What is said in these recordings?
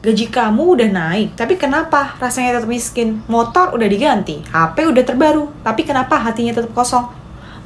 Gaji kamu udah naik, tapi kenapa rasanya tetap miskin? Motor udah diganti, HP udah terbaru, tapi kenapa hatinya tetap kosong?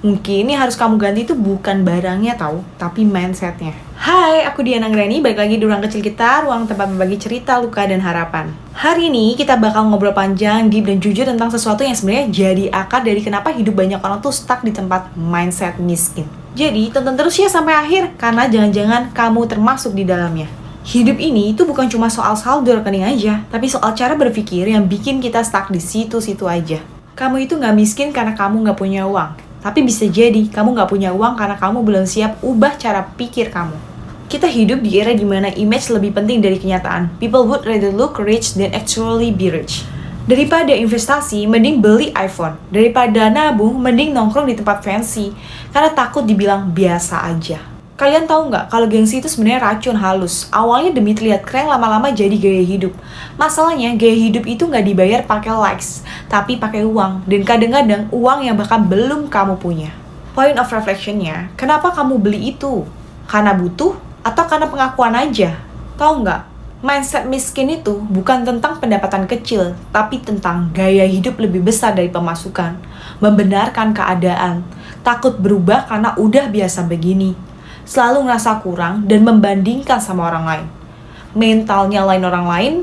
Mungkin yang harus kamu ganti itu bukan barangnya tahu, tapi mindsetnya. Hai, aku Diana Grani, balik lagi di ruang kecil kita, ruang tempat berbagi cerita, luka, dan harapan. Hari ini kita bakal ngobrol panjang, deep, dan jujur tentang sesuatu yang sebenarnya jadi akar dari kenapa hidup banyak orang tuh stuck di tempat mindset miskin. Jadi, tonton terus ya sampai akhir, karena jangan-jangan kamu termasuk di dalamnya. Hidup ini itu bukan cuma soal saldo rekening aja, tapi soal cara berpikir yang bikin kita stuck di situ-situ aja. Kamu itu nggak miskin karena kamu nggak punya uang, tapi bisa jadi kamu nggak punya uang karena kamu belum siap ubah cara pikir kamu. Kita hidup di era dimana image lebih penting dari kenyataan. People would rather look rich than actually be rich. Daripada investasi, mending beli iPhone. Daripada nabung, mending nongkrong di tempat fancy. Karena takut dibilang biasa aja. Kalian tahu nggak kalau gengsi itu sebenarnya racun halus. Awalnya demi terlihat keren, lama-lama jadi gaya hidup. Masalahnya gaya hidup itu nggak dibayar pakai likes, tapi pakai uang. Dan kadang-kadang uang yang bahkan belum kamu punya. Point of reflectionnya, kenapa kamu beli itu? Karena butuh atau karena pengakuan aja? Tahu nggak? Mindset miskin itu bukan tentang pendapatan kecil, tapi tentang gaya hidup lebih besar dari pemasukan. Membenarkan keadaan, takut berubah karena udah biasa begini. Selalu ngerasa kurang dan membandingkan sama orang lain. Mentalnya lain orang lain,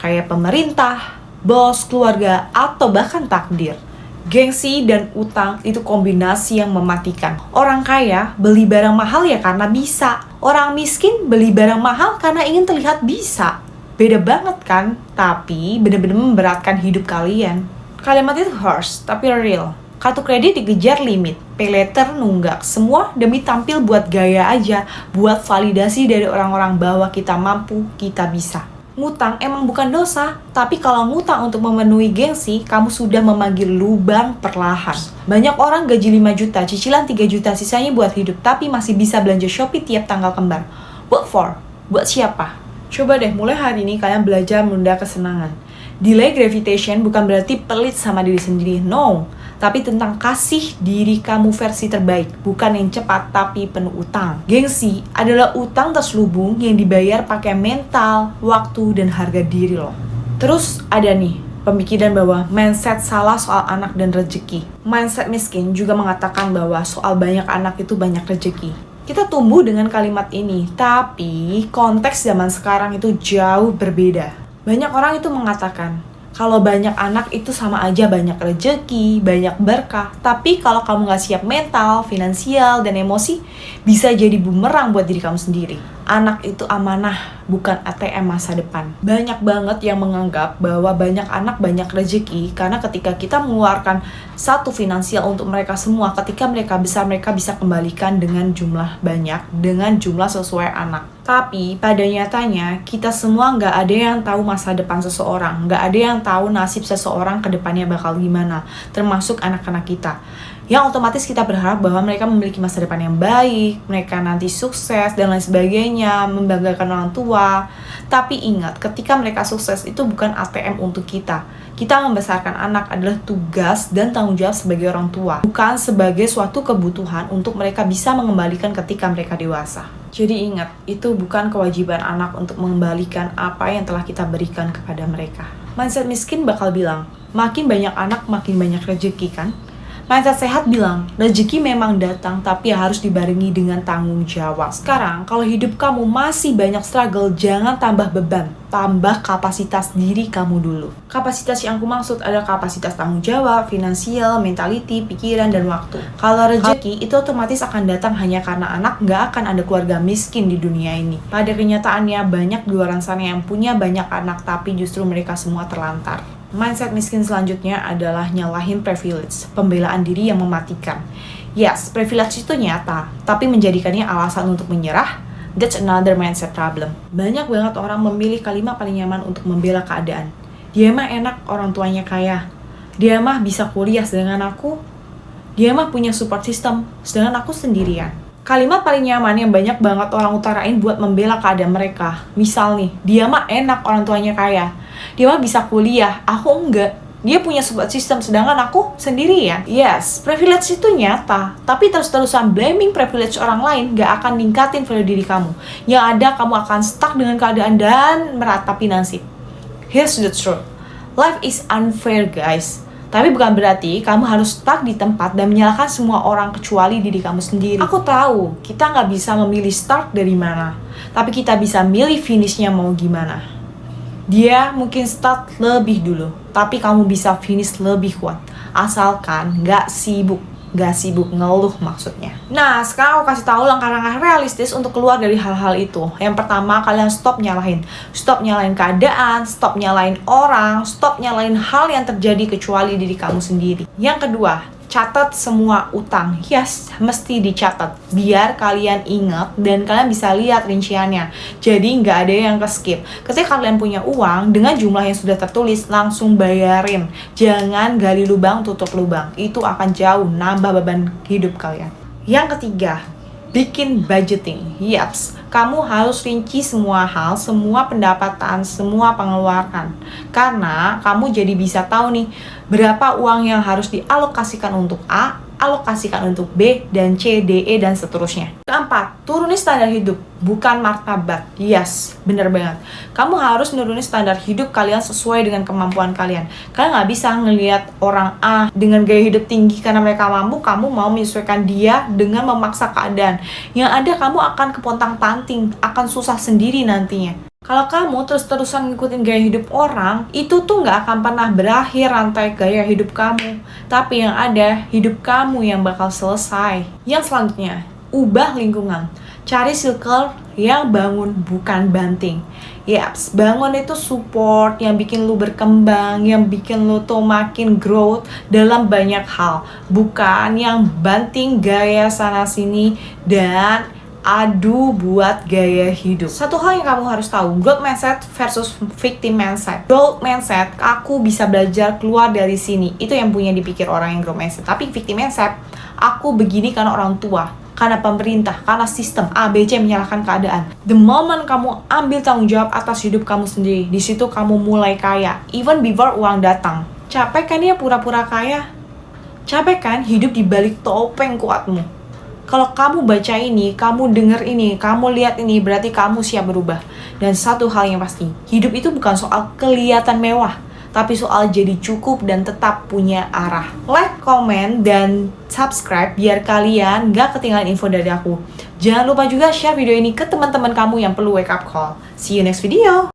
kayak pemerintah, bos, keluarga, atau bahkan takdir. Gengsi dan utang itu kombinasi yang mematikan. Orang kaya beli barang mahal ya karena bisa. Orang miskin beli barang mahal karena ingin terlihat bisa. Beda banget kan? Tapi bener-bener memberatkan hidup kalian. Kalimat itu harsh, tapi real. Kartu kredit dikejar limit, pay later nunggak, semua demi tampil buat gaya aja, buat validasi dari orang-orang bahwa kita mampu, kita bisa. Ngutang emang bukan dosa, tapi kalau ngutang untuk memenuhi gengsi, kamu sudah memanggil lubang perlahan. Banyak orang gaji 5 juta, cicilan 3 juta, sisanya buat hidup, tapi masih bisa belanja Shopee tiap tanggal kembar. What for? Buat siapa? Coba deh, mulai hari ini kalian belajar menunda kesenangan. Delay gravitation bukan berarti pelit sama diri sendiri, no. Tapi tentang kasih diri kamu versi terbaik, bukan yang cepat tapi penuh utang. Gengsi adalah utang terselubung yang dibayar pakai mental, waktu, dan harga diri loh. Terus ada nih, pemikiran bahwa mindset salah soal anak dan rezeki. Mindset miskin juga mengatakan bahwa soal banyak anak itu banyak rezeki. Kita tumbuh dengan kalimat ini, tapi konteks zaman sekarang itu jauh berbeda. Banyak orang itu mengatakan, kalau banyak anak itu sama aja banyak rezeki, banyak berkah. Tapi kalau kamu gak siap mental, finansial, dan emosi, bisa jadi bumerang buat diri kamu sendiri. Anak itu amanah, bukan ATM masa depan. Banyak banget yang menganggap bahwa banyak anak banyak rezeki, karena ketika kita mengeluarkan satu finansial untuk mereka semua, ketika mereka besar, mereka bisa kembalikan dengan jumlah banyak, dengan jumlah sesuai anak. Tapi pada nyatanya kita semua nggak ada yang tahu masa depan seseorang, nggak ada yang tahu nasib seseorang ke depannya bakal gimana, termasuk anak-anak kita. Yang otomatis kita berharap bahwa mereka memiliki masa depan yang baik, mereka nanti sukses dan lain sebagainya, membanggakan orang tua. Tapi ingat, ketika mereka sukses itu bukan ATM untuk kita. Kita membesarkan anak adalah tugas dan tanggung jawab sebagai orang tua, bukan sebagai suatu kebutuhan untuk mereka bisa mengembalikan ketika mereka dewasa. Jadi ingat, itu bukan kewajiban anak untuk mengembalikan apa yang telah kita berikan kepada mereka. Mindset miskin bakal bilang, makin banyak anak, makin banyak rezeki kan? Mindset sehat bilang, rezeki memang datang tapi harus dibarengi dengan tanggung jawab. Sekarang, kalau hidup kamu masih banyak struggle, jangan tambah beban. Tambah kapasitas diri kamu dulu. Kapasitas yang aku maksud adalah kapasitas tanggung jawab, finansial, mentality, pikiran, dan waktu. Kalau rezeki, itu otomatis akan datang hanya karena anak, nggak akan ada keluarga miskin di dunia ini. Pada kenyataannya, banyak di luar sana yang punya banyak anak, tapi justru mereka semua terlantar. Mindset miskin selanjutnya adalah nyalahin privilege, pembelaan diri yang mematikan. Yes, privilege itu nyata, tapi menjadikannya alasan untuk menyerah, that's another mindset problem. Banyak banget orang memilih kalimat paling nyaman untuk membela keadaan. Dia mah enak, orang tuanya kaya. Dia mah bisa kuliah, sedangkan aku. Dia mah punya support system, sedangkan aku sendirian. Kalimat paling nyaman yang banyak banget orang utarain buat membela keadaan mereka. Misal nih, dia mah enak, orang tuanya kaya. Dia mah bisa kuliah, aku enggak. Dia punya support system, sedangkan aku sendirian. Yes, privilege itu nyata, tapi terus-terusan blaming privilege orang lain gak akan ningkatin value diri kamu. Yang ada, kamu akan stuck dengan keadaan dan meratapi nasib. Here's the truth. Life is unfair, guys. Tapi bukan berarti kamu harus stuck di tempat dan menyalahkan semua orang kecuali diri kamu sendiri. Aku tahu, kita nggak bisa memilih start dari mana. Tapi kita bisa milih finishnya mau gimana. Dia mungkin start lebih dulu, tapi kamu bisa finish lebih kuat. Asalkan nggak sibuk ngeluh maksudnya. Nah, sekarang aku kasih tahu langkah-langkah realistis untuk keluar dari hal-hal itu. Yang pertama, kalian stop nyalahin. Stop nyalahin keadaan, stop nyalahin orang, stop nyalahin hal yang terjadi kecuali diri kamu sendiri. Yang kedua, catat semua utang. Yes, mesti dicatat biar kalian ingat dan kalian bisa lihat rinciannya. Jadi nggak ada yang ke-skip. Ketika kalian punya uang dengan jumlah yang sudah tertulis, langsung bayarin. Jangan gali lubang tutup lubang. Itu akan jauh nambah beban hidup kalian. Yang ketiga, bikin budgeting. Yaps, kamu harus rinci semua hal, semua pendapatan, semua pengeluaran. Karena kamu jadi bisa tahu nih, berapa uang yang harus dialokasikan untuk A, alokasikan untuk B, dan C, D, E, dan seterusnya. Keempat, turuni standar hidup, bukan martabat. Yes, bener banget. Kamu harus nuruni standar hidup kalian sesuai dengan kemampuan kalian. Kalian nggak bisa ngelihat orang A dengan gaya hidup tinggi karena mereka mampu, kamu mau menyesuaikan dia dengan memaksa keadaan. Yang ada kamu akan kepontang-panting, akan susah sendiri nantinya. Kalau kamu terus-terusan ngikutin gaya hidup orang, itu tuh nggak akan pernah berakhir rantai gaya hidup kamu. Tapi yang ada, hidup kamu yang bakal selesai. Yang selanjutnya, ubah lingkungan. Cari circle yang bangun, bukan banting. Yaps, bangun itu support yang bikin lu berkembang, yang bikin lu tuh makin growth dalam banyak hal. Bukan yang banting gaya sana-sini dan adu buat gaya hidup. Satu hal yang kamu harus tahu, growth mindset versus victim mindset. Growth mindset, aku bisa belajar keluar dari sini. Itu yang punya dipikir orang yang growth mindset. Tapi victim mindset, aku begini karena orang tua, karena pemerintah, karena sistem A, B, C menyalahkan keadaan. The moment kamu ambil tanggung jawab atas hidup kamu sendiri, di situ kamu mulai kaya. Even before uang datang. Capek kan ya pura-pura kaya? Capek kan hidup di balik topeng kuatmu? Kalau kamu baca ini, kamu denger ini, kamu lihat ini, berarti kamu siap berubah. Dan satu hal yang pasti, hidup itu bukan soal kelihatan mewah, tapi soal jadi cukup dan tetap punya arah. Like, comment, dan subscribe biar kalian gak ketinggalan info dari aku. Jangan lupa juga share video ini ke teman-teman kamu yang perlu wake up call. See you next video!